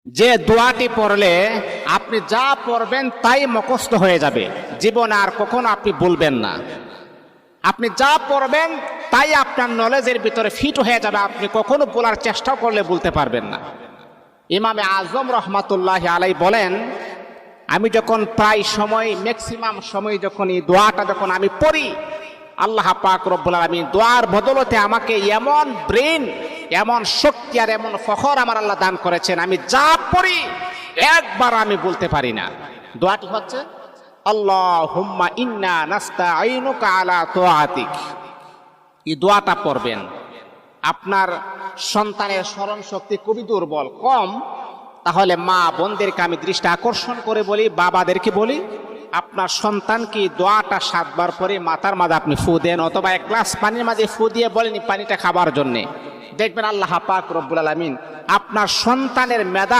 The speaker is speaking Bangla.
যে দোয়াটি পড়লে আপনি যা পড়বেন তাই মুখস্থ হয়ে যাবে, জীবনে আর কখনো আপনি বলবেন না। আপনি যা পড়বেন তাই আপনার নলেজের ভিতরে ফিট হয়ে যাবে, আপনি কখনো বলার চেষ্টা করলে বলতে পারবেন না। ইমামে আজম রহমাতুল্লাহ আলাই বলেন, আমি যখন প্রায় সময় ম্যাক্সিমাম সময় যখন এই দোয়াটা যখন আমি পড়ি, আল্লাহ পাক রব্বুল আলামিন দোয়ার বদলতে আমাকে এমন ব্রেন, এমন শক্তি আর এমন ফখর আমার আল্লাহ দান করেছেন, আমি যা পড়ি একবার আমি বলতে পারি না। দোয়াটি হচ্ছে আল্লাহুম্মা ইন্না নাস্তাঈনুকা আলা তাআতিক। এই দোয়াটা পড়বেন। আপনার সন্তানের স্মরণ শক্তি খুবই দুর্বল, কম, তাহলে মা বোনদেরকে আমি দৃষ্টি আকর্ষণ করে বলি, বাবাদেরকে বলি, আপনার সন্তানকে দোয়াটা 7 বার পরে মাথার মাঝে আপনি ফু দেন, অথবা 1 গ্লাস পানির মাঝে ফু দিয়ে বলেন পানিটা খাবার জন্যে। দেখবেন আল্লাহ পাক রব্বুল আলামিন আপনার সন্তানের মেধা